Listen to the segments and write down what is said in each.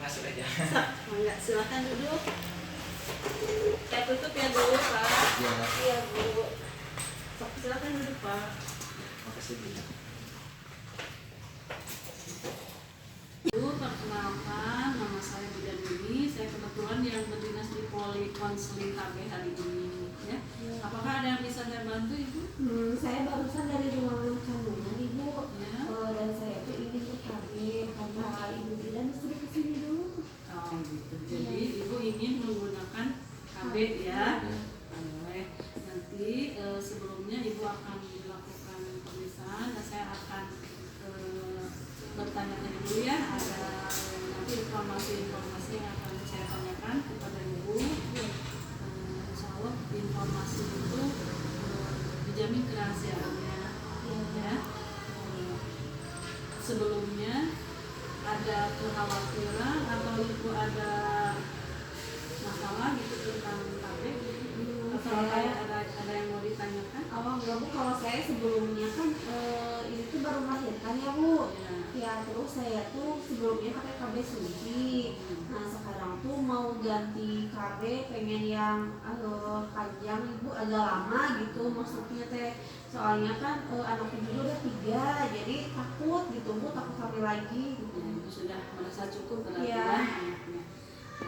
Masuk aja. Enggak, silakan duduk. Saya tutup ya dulu Pak. Iya Bu. Silakan duduk Pak. Makasih Bu. Bu, perkenalkan nama saya Bida Dini. Saya kebetulan yang berdinas di Poli Konseling KB hari ini. Ya. Apakah ada yang bisa saya bantu Ibu? Saya barusan dari ruangan kandungan Ibu. Ya. Dan saya tuh ingin ke KB karena Ibu bilang disuruh kesini dulu. Oh gitu. Jadi Ibu ingin menggunakan KB ya. Boleh. Nanti sebelumnya Ibu akan dilakukan pemeriksaan dan saya akan bertanya dulu ya. Ada nanti informasi-informasi yang akan saya tanyakan kepada Ibu. Insya Allah informasi itu dijamin kerahasiaannya. Ya. Sebelumnya ada kekhawatiran atau Ibu ada masalah gitu tentang KB atau ada yang mau ditanyakan? Enggak Bu, kalau saya sebelumnya kan ini tuh baru melahirkan ya Bu. Ya terus saya tuh sebelumnya pakai KB suntik. Nah sekarang tuh mau ganti KB, pengen yang panjang Ibu, agak lama gitu maksudnya teh. Soalnya kan anaknya juga udah 3, jadi takut gitu Bu, takut hamil lagi gitu. Sudah merasa cukup berarti Ya. anaknya.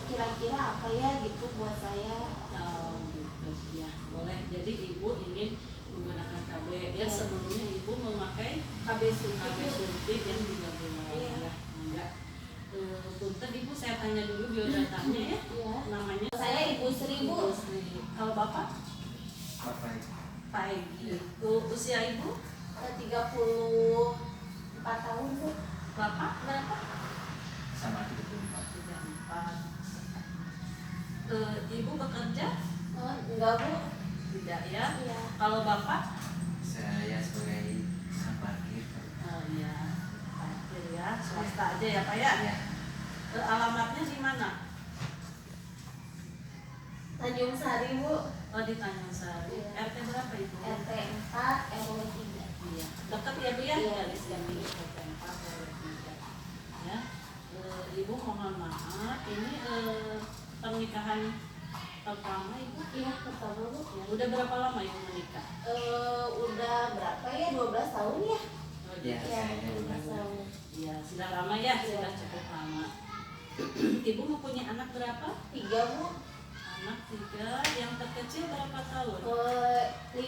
Kira-kira apa ya gitu buat saya? Oh, gitu. Ya, boleh. Jadi Ibu ingin menggunakan KB. Ya, sebelumnya Ibu memakai KB suntik yang 3 bulan. Iya. Ya, enggak. Punten Ibu, saya tanya dulu biodatanya ya. Iya. Namanya Saya Ibu Sri Bu. Ibu Sri. Kalau Bapak? Pagi. Usia Ibu? 34 tahun Bu. Bapak berapa? Sama 34. 34. Ibu bekerja? Enggak Bu. Tidak ya. Iya. Kalau Bapak? Saya sebagai tukang parkir. Oh iya, parkir ya, swasta aja ya Pak ya? Ya. Alamatnya di mana? Tanjung Sari Bu. Oh di Tanjung Sari. Iya. RT berapa Ibu? RT 4 RW 3. Iya. Dekat ya Bu ya? Iya. Dari sini RT 4 RW 3. Ya. Ibu mohon maaf, ini pernikahan pertama Ibu? Iya, pertama Bu. Ya, udah berapa lama Ibu menikah? Udah berapa ya? 12 tahun ya? Oh, Ya, Iya, saya 12 tahun. Iya, sudah lama ya, Iya. sudah cukup lama. Ibu mempunyai anak berapa? 3 Bu. Anak 3, yang terkecil berapa tahun?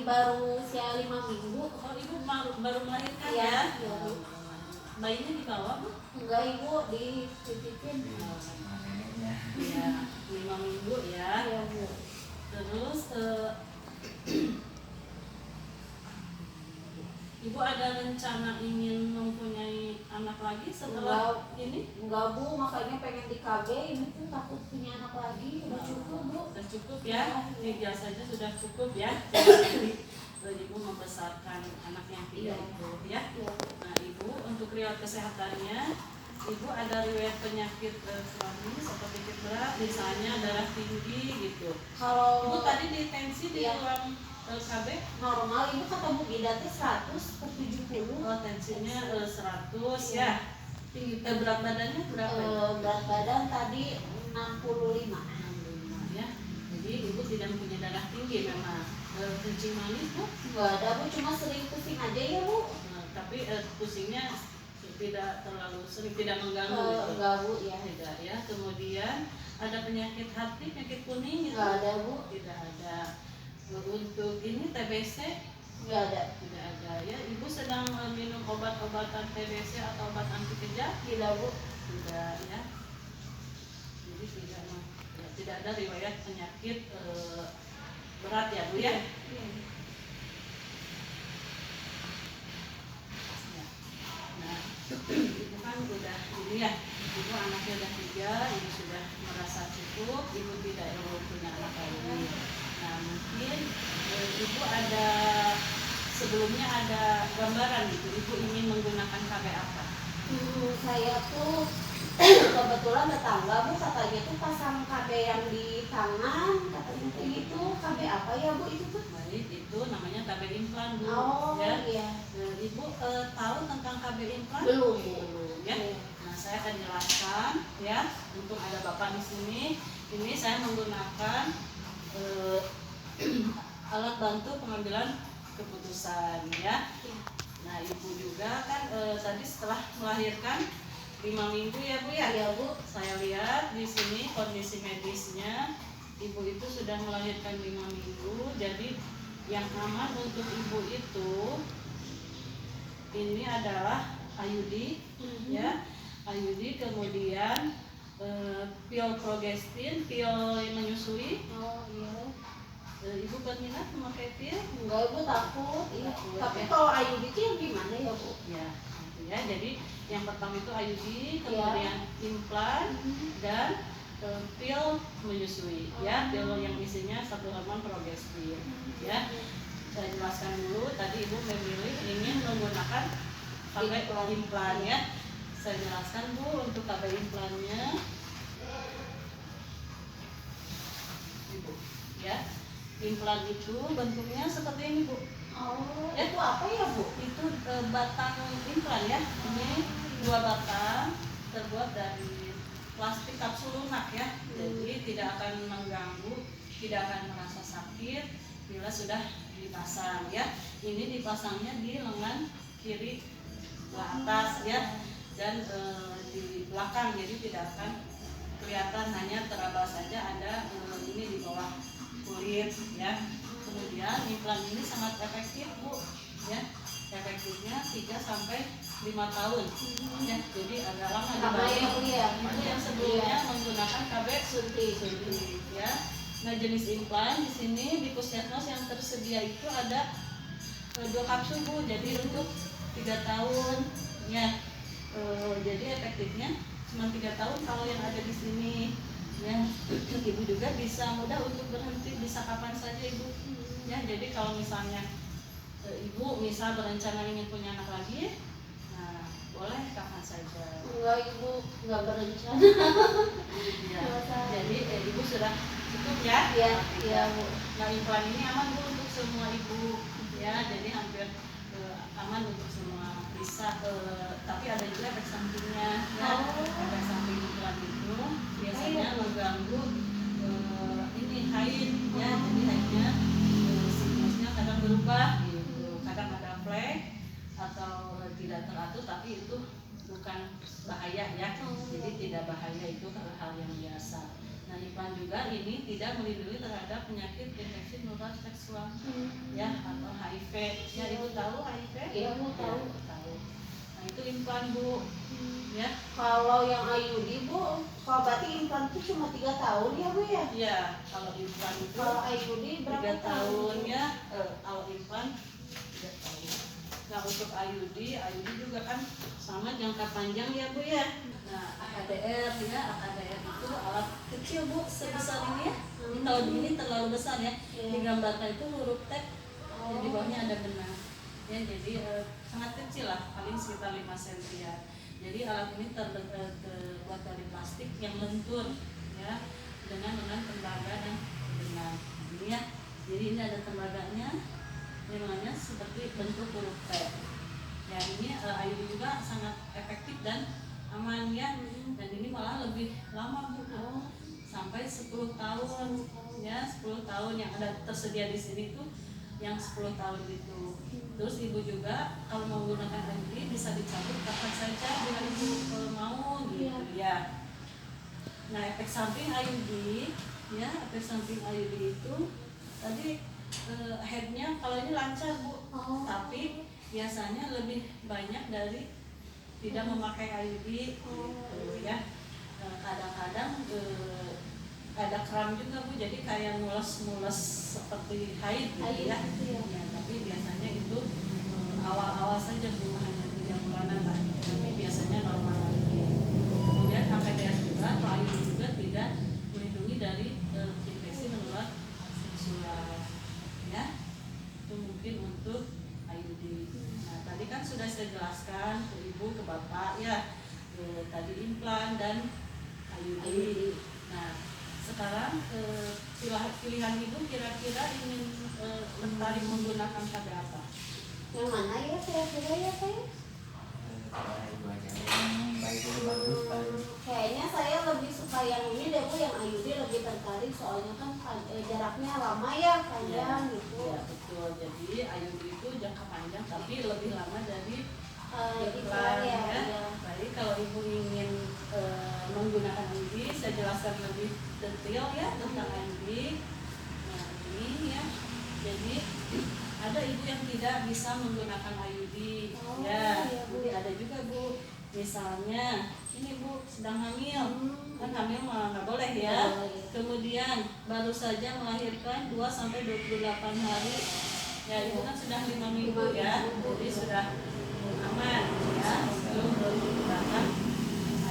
Baru usia 5 minggu. Oh Ibu baru melahirkan Iya, ya? iya, Bu. Bayinya di bawah Bu? Enggak Ibu, dititipin. Sama neneknya. Iya, 5 minggu ya. Iya Bu. Terus Ibu ada rencana ingin mempunyai anak lagi setelah ini? Enggak Bu, makanya pengen di KB, ini tuh takut punya anak lagi, udah cukup Bu. Sudah cukup ya? Ini biasanya sudah cukup ya. Jadi Ibu membesarkan anak yang 3 Iya. itu ya. Iya. Nah Ibu untuk riwayat kesehatannya, Ibu ada riwayat penyakit kronis seperti berat, misalnya darah tinggi gitu. Kalau Ibu tadi di tensi di Iya. ruang KB, normal Ibu kata Bu Ida teh 100/70. oh tensinya 100 ya. Tinggi berat badannya berapa? Berat badan tadi 65. 65 ya. Jadi Ibu tidak punya darah tinggi memang. Kencing manis Bu? Enggak ada Bu, cuma sering pusing aja ya Bu. Tapi pusingnya tidak terlalu sering, tidak mengganggu gitu. Enggak Bu ya. Tidak ya. Kemudian ada penyakit hati, penyakit kuning gitu? Enggak ada Bu. Tidak ada. Untuk ini TBC Enggak ada. tidak ada ya. Ibu sedang minum obat-obatan TBC atau obat anti kejang? Tidak Bu. Tidak ya. Jadi tidak ada riwayat penyakit berat ya Bu ya. Iya. Ya. Nah, Ibu kan udah ini ya, Ibu anaknya udah 3, Ibu sudah merasa cukup, Ibu tidak perlu punya anak lagi. Nah mungkin Ibu ada sebelumnya ada gambaran gitu, Ibu ingin menggunakan KB apa? Saya tuh kebetulan tetangga Bu katanya tuh pasang KB yang di tangan, katanya kayak gitu. KB apa ya Bu itu tuh? Baik, itu namanya KB implan Bu. Oh Ya. iya. Ibu tahu tentang KB implan? Belum Bu. Belum ya. Iya. Nah saya saya akan jelaskan ya. Untuk ada Bapak di sini, ini saya menggunakan alat bantu pengambilan keputusan ya. Nah, Ibu juga kan tadi setelah melahirkan 5 minggu ya Bu ya? Iya Bu. Saya lihat di sini kondisi medisnya Ibu itu sudah melahirkan 5 minggu. Jadi yang aman untuk Ibu itu ini adalah IUD ya. IUD, kemudian pil progestin, pil menyusui. Oh iya. Ibu berminat memakai pil? Enggak Bu, takut. Iya. Takut, Tapi ya. kalau IUD itu yang gimana ya Bu? Ya, gitu ya. Jadi yang pertama itu IUD, kemudian implan dan pil menyusui ya. Pil yang isinya satu hormon progestin ya. Saya jelaskan dulu. Tadi Ibu memilih ingin menggunakan KB implan ya. Saya jelaskan Bu untuk KB implannya. Ibu ya. Implan itu bentuknya seperti ini Bu. Oh, Ya. itu apa ya Bu? Itu batang implan ya. Ini 2 batang terbuat dari plastik kapsul lunak ya. Jadi tidak akan mengganggu, tidak akan merasa sakit bila sudah dipasang ya. Ini dipasangnya di lengan kiri ke atas ya, dan di belakang, jadi tidak akan kelihatan, hanya teraba saja ada ini di bawah kulit ya. Kemudian implan ini sangat efektif Bu ya. Efektifnya 3 sampai 5 tahun ya. Jadi agak lama dibanding itu yang sebelumnya menggunakan KB suntik ya. Nah, jenis implan di sini di Puskesmas yang tersedia itu ada 2 kapsul Bu. Jadi untuk 3 tahun ya. Jadi efektifnya cuma 3 tahun kalau yang ada di sini ya. Ibu juga bisa mudah untuk berhenti, bisa kapan saja Ibu ya. Jadi kalau misalnya Ibu misal berencana ingin punya anak lagi, nah boleh kapan saja. Enggak Ibu, enggak berencana. Ya. Jadi Ibu sudah cukup ya. Iya, iya Bu. Nah, implan ini aman Bu untuk semua ibu ya. Jadi hampir aman untuk semua, bisa tapi ada juga efek sampingnya ya. Efek samping implan itu biasanya mengganggu ini haid ya. Jadi haidnya siklusnya kadang berubah gitu. Kadang ada flek atau tidak teratur, tapi itu bukan bahaya ya. Jadi tidak bahaya, itu hal yang biasa. Nah, implan juga ini tidak melindungi terhadap penyakit infeksi saluran seksual ya, atau HIV. Ya, Ibu tahu HIV? Iya Bu, tahu. Tahu. Nah, itu implan Bu ya. Kalau yang IUD Bu, kalau berarti implan itu cuma 3 tahun ya Bu ya? Iya, kalau implan itu Kalau IUD 3 berapa tahun ya. Kalau implan 3 tahun. Nah, untuk IUD juga kan sama jangka panjang ya Bu ya. Nah, AKDR ya, AKDR itu alat kecil Bu, sebesar ini ya. Ini tahun ini terlalu besar ya. Digambarkan itu huruf T, di bawahnya ada benang. Ya, jadi sangat kecil lah, paling sekitar 5 cm ya. Jadi alat ini terbuat dari plastik yang lentur ya, dengan tembaga dan benang. Ini ya. Jadi ini ada tembaganya, benangnya seperti bentuk huruf T. Ya, ini IUD juga sangat efektif dan aman ya. Dan ini malah lebih lama Bu, sampai 10 tahun ya. 10 tahun yang ada tersedia di sini tuh yang 10 tahun itu. Terus Ibu juga kalau menggunakan IUD bisa dicabut kapan saja bila Ibu mau gitu ya. Nah, efek samping IUD ya, efek samping IUD itu tadi headnya kalau ini lancar Bu, tapi biasanya lebih banyak dari tidak memakai IUD ya. Kadang-kadang ada kram juga Bu, jadi kayak mules-mules seperti haid gitu ya. Ya, tapi biasanya itu awal-awal saja Bu, hanya 3 bulanan lah, tapi biasanya normal lagi. Kemudian AKDR juga atau IUD juga tidak melindungi dari infeksi menular seksual ya. Itu mungkin untuk IUD. Nah, tadi kan sudah saya jelaskan ke Ibu, ke Bapak ya, tadi implan dan IUD. Nah, sekarang pilihan Ibu kira-kira ingin tertarik menggunakan KB apa? Yang mana ya kira-kira ya saya? Kalau Ibu aja ini baik itu bagus paling. Kayaknya saya lebih suka yang ini deh Bu, yang IUD lebih tertarik soalnya kan jaraknya lama ya panjang gitu. Ya betul. Jadi IUD itu jangka panjang tapi lebih lama dari Iklan ya. Baik, kalau ibu ingin menggunakan IUD, saya jelaskan lebih detail ya tentang IUD. Nah ini ya, jadi ada ibu yang tidak bisa menggunakan IUD. Ya, iya, Bu. jadi ada juga Bu. Misalnya ini Bu sedang hamil, kan hamil mah nggak boleh ya. Kemudian baru saja melahirkan 2 sampai 28 hari. Ya itu kan sudah 5 minggu ya, jadi sudah aman ya belum menggunakan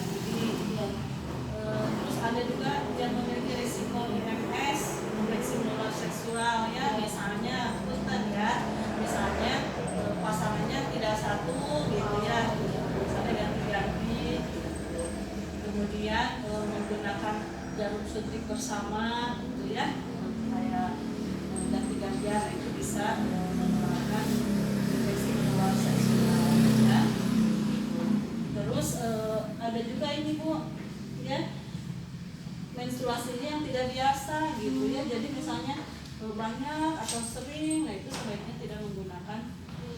IUD. Terus ada juga yang memiliki risiko IMS, infeksi menular seksual ya, misalnya punten ya, misalnya pasangannya tidak satu gitu ya, misalnya ganti-ganti, kemudian menggunakan jarum suntik bersama gitu ya, kayak ganti-gantian itu bisa menyebabkan infeksi menular seksual ya. Terus ada juga ini Bu ya, menstruasinya yang tidak biasa gitu ya, jadi misalnya banyak atau sering, nah itu sebaiknya tidak menggunakan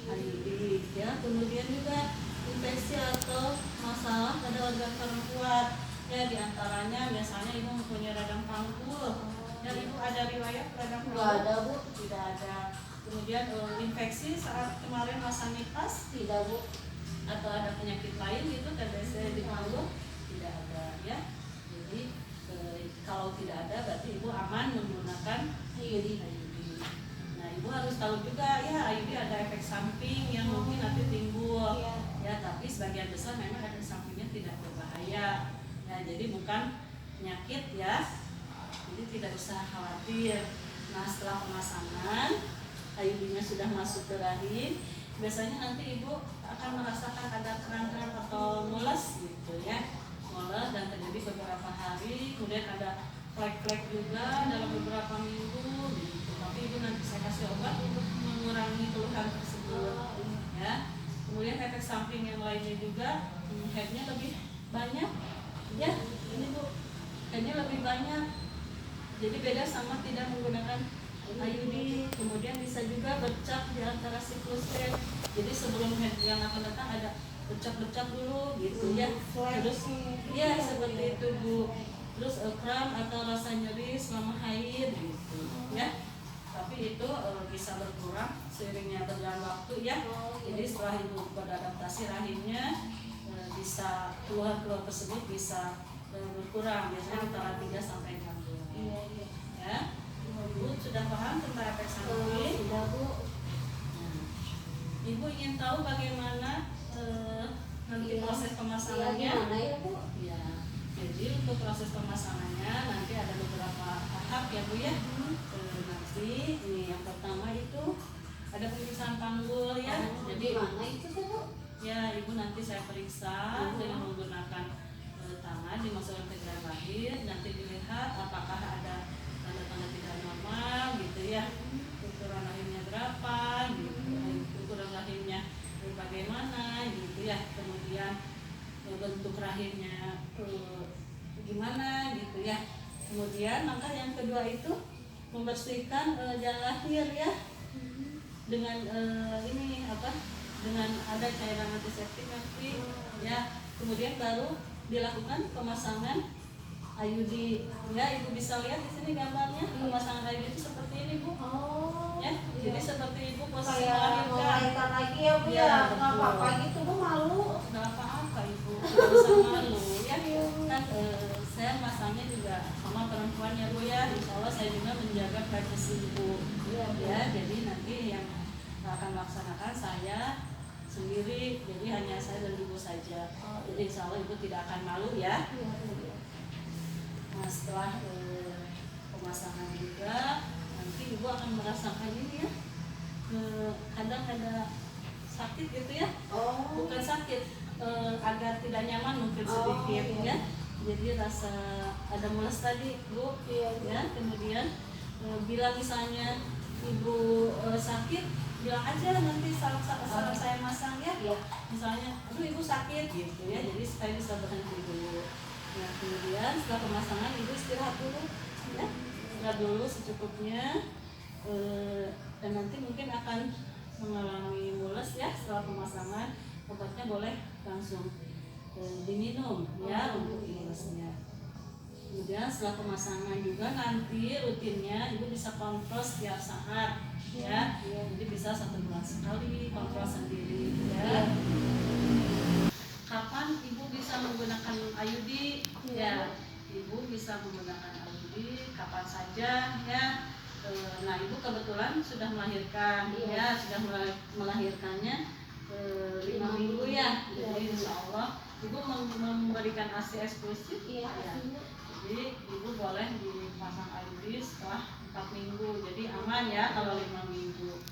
IUD ya. Kemudian juga infeksi atau masalah pada organ perempuan ya, diantaranya biasanya ibu mempunyai radang panggul dan ibu ada riwayat radang panggul? Nggak ada Bu. Tidak ada. Kemudian infeksi saat kemarin masa nifas? Tidak Bu. Atau ada penyakit lain gitu TBC di panggul? Tidak ada ya. Jadi kalau tidak ada berarti ibu aman menggunakan IUD. Nah ibu harus tahu juga ya, IUD ada efek samping yang mungkin nanti timbul ya, tapi sebagian besar memang efek sampingnya tidak berbahaya ya, jadi bukan penyakit ya, jadi tidak usah khawatir. Nah setelah pemasangan IUD-nya sudah masuk ke rahim, biasanya nanti ibu akan merasakan ada keran-keran atau mules gitu ya, mules dan terjadi beberapa hari, kemudian ada flek-flek juga dalam beberapa minggu gitu. Tapi ibu nanti saya kasih obat untuk mengurangi keluhan tersebut ya. Kemudian efek samping yang lainnya juga, headnya lebih banyak ya, ini Bu headnya lebih banyak, jadi beda sama tidak menggunakan IUD. Kemudian bisa juga bercak di antara siklus head, jadi sebelum head yang akan datang ada bercak-bercak dulu gitu ya. Terus ya seperti itu Bu. Terus kram atau rasa nyeri selama haid gitu ya. Tapi itu bisa berkurang seiringnya berjalan waktu ya. Jadi setelah ibu beradaptasi rahimnya, bisa keluhan-keluhan tersebut bisa berkurang, biasanya antara 3 sampai 6 bulan. Ya. Ibu sudah paham tentang efek samping? Sudah Bu. Ibu ingin tahu bagaimana nanti proses pemasangannya? Gimana ya Bu? Ya. Jadi untuk proses pemasangannya nanti ada beberapa tahap ya Bu ya. Nanti ini yang pertama itu ada pemeriksaan panggul ya. Jadi Gimana itu tuh Bu? ya ibu nanti saya periksa dengan menggunakan tangan, dimasukkan ke dalam rahim, nanti dilihat apakah ada tanda-tanda tidak normal gitu ya, ukuran rahimnya berapa gitu, ukuran rahimnya bagaimana gitu ya, kemudian bentuk rahimnya gimana gitu ya. Kemudian langkah yang kedua itu membersihkan jalan lahir ya, dengan ini apa, dengan ada cairan antiseptik nanti ya. Kemudian baru dilakukan pemasangan IUD ya. Ibu bisa lihat di sini gambarnya pemasangan IUD itu seperti ini Bu. Ya, jadi seperti ibu posisi Kayak melahirkan lagi ya Bu Ya, ya. betul. Nggak apa-apa gitu Bu, malu. nggak apa-apa ibu, nggak usah malu ya. Kan saya masangnya juga sama perempuan ya Bu ya. Insya Allah saya juga menjaga privasi ibu ya. Jadi nanti yang akan melaksanakan saya sendiri, jadi hanya saya dan ibu saja. Jadi insya Allah ibu tidak akan malu ya. Nah setelah pemasangan juga nanti ibu akan merasakan ini ya, kadang ada sakit gitu ya. Bukan sakit, agak tidak nyaman mungkin sedikit ya. Jadi rasa ada mules tadi Bu ya. Kemudian bila misalnya ibu sakit, bilang aja nanti saat saya masang ya. Iya. Misalnya, aduh ibu sakit gitu ya, jadi saya bisa berhenti dulu. Nah kemudian setelah pemasangan ibu istirahat dulu ya, istirahat dulu secukupnya. Dan nanti mungkin akan mengalami mules ya setelah pemasangan. Obatnya boleh langsung diminum ya untuk mulesnya. Kemudian setelah pemasangan juga nanti rutinnya ibu bisa kontrol setiap saat ya. Jadi bisa 1 bulan sekali kontrol sendiri ya. Kapan ibu bisa menggunakan IUD? Ya, ibu bisa menggunakan IUD kapan saja ya. Nah ibu kebetulan sudah melahirkan ya, sudah melahirkannya 5 minggu ya. Jadi insya Allah ibu memberikan ASI eksklusif ya. Jadi ibu boleh dipasang IUD setelah 4 minggu, jadi aman ya kalau 5 minggu.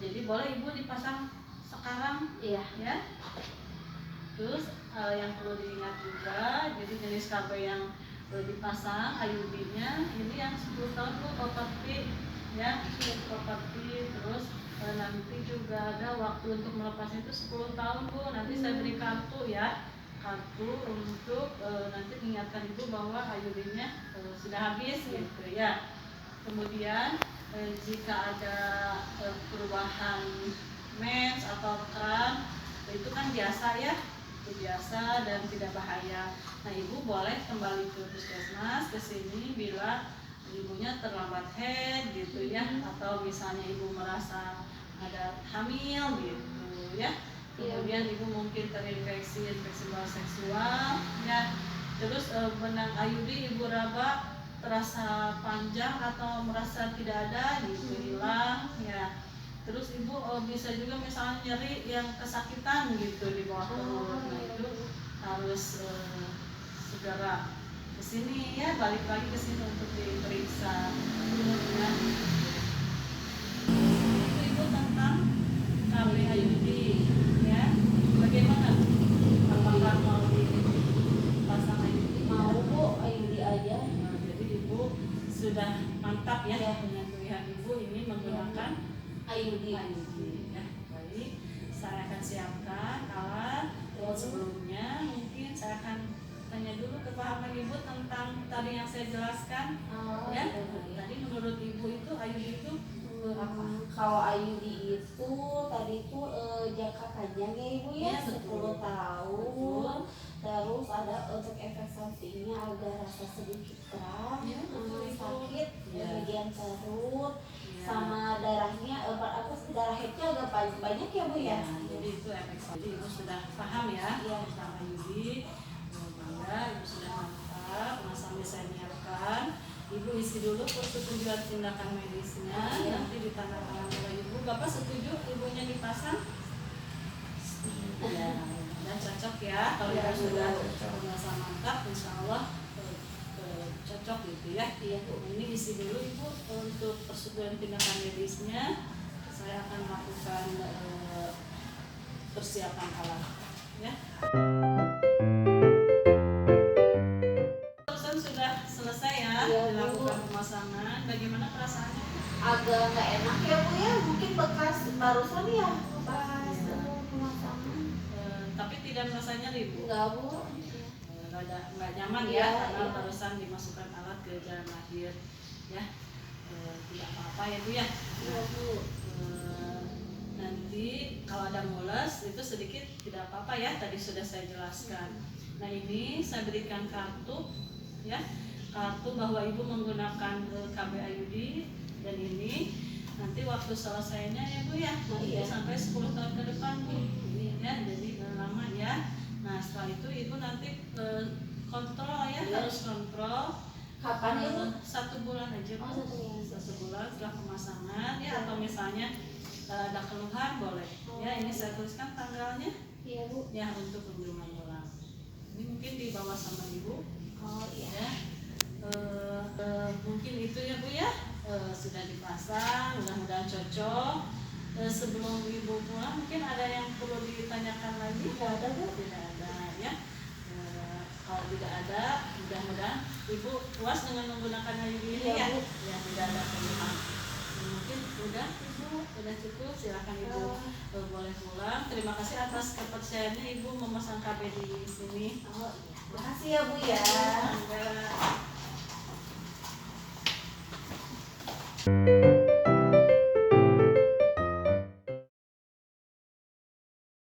Jadi boleh ibu dipasang sekarang ya. Terus yang perlu diingat juga, jadi jenis KB yang dipasang IUD-nya ini yang 10 tahun bu properti ya, properti. Terus nanti juga ada waktu untuk melepasnya itu 10 tahun bu. Nanti saya beri kartu ya, kartu untuk nanti mengingatkan ibu bahwa IUD-nya sudah habis gitu ya. Kemudian jika ada perubahan mens atau kram itu kan biasa ya, itu biasa dan tidak bahaya. Nah ibu boleh kembali ke puskesmas ke sini bila ibunya terlambat head gitu ya, atau misalnya ibu merasa ada hamil gitu ya. Kemudian ibu mungkin terinfeksi infeksi bawah seksual ya. Terus benang IUD ibu raba terasa panjang atau merasa tidak ada gitu, hilang ya. Terus ibu bisa juga misalnya nyeri yang kesakitan gitu di bawah perut. Nah itu harus segera ke sini ya, balik lagi ke sini untuk diperiksa ya. Itu ibu tentang KB IUD ya. Bagaimana? Apakah mau dipasang IUD? Mau bu, IUD aja. Nah, jadi ibu sudah mantap ya dengan pilihan ibu ini menggunakan IUD ya. Baik, saya akan siapkan alat. Sebelumnya mungkin saya akan tanya dulu kepahaman ibu tentang tadi yang saya jelaskan ya. Tadi menurut ibu itu IUD itu apa? Kalau IUD itu tadi itu jangka panjang ya ibu ya, 10 tahun. Terus ada untuk efek sampingnya ada rasa sedikit kram, sakit di bagian perut, sama darahnya darah headnya agak banyak ya bu ya. Jadi itu efek samping. Jadi ibu sudah paham ya tentang IUD. Bangga ibu sudah mantap. Nah sambil saya menyiapkan, ibu isi dulu persetujuan tindakan medisnya. Nanti ditandatangan oleh ibu. Bapak setuju ibunya dipasang? Ya, dan cocok ya. Kalau ibu sudah merasa mantap, insya Allah cocok gitu ya. Ini isi dulu ibu untuk persetujuan tindakan medisnya. Saya akan melakukan persiapan alat ya. Sudah selesai ya dilakukan pemasangan. Bagaimana perasaannya? Agak nggak enak ya bu ya, mungkin bekas barusan ya bekas pemasangan. Tapi tidak merasa nyeri bu? Enggak bu. Nggak nyaman ya, karena barusan dimasukkan alat ke jalan lahir ya. Tidak apa-apa ya bu ya. Iya bu. Nanti kalau ada mules itu sedikit tidak apa-apa ya, tadi sudah saya jelaskan. Nah ini saya berikan kartu ya, kartu bahwa ibu menggunakan KB IUD, dan ini nanti waktu selesainya ya bu ya, sampai 10 tahun ke depan bu ya, jadi lama ya. Nah setelah itu ibu nanti kontrol ya, harus kontrol. Kapan ya bu? 1 bulan aja bu. 1 bulan setelah pemasangan ya, atau misalnya ada keluhan boleh ya. Ini saya tuliskan tanggalnya Iya bu. ya untuk kunjungan ulang. Ini mungkin dibawa sama ibu. Oh iya. Mungkin itu ya bu ya, sudah dipasang, mudah-mudahan cocok. Sebelum ibu pulang mungkin ada yang perlu ditanyakan lagi? Tidak ada bu. Tidak ada ya. Kalau tidak ada mudah-mudahan Ibu puas dengan menggunakan Hayudi ini Iya, ya. Bu. Ya, tidak ada keluhan. Mungkin udah Ibu, udah cukup. Silakan Ibu boleh pulang. Terima kasih atas kepercayaannya Ibu memasang KB di sini. Oh, makasih ya Bu ya. Mangga.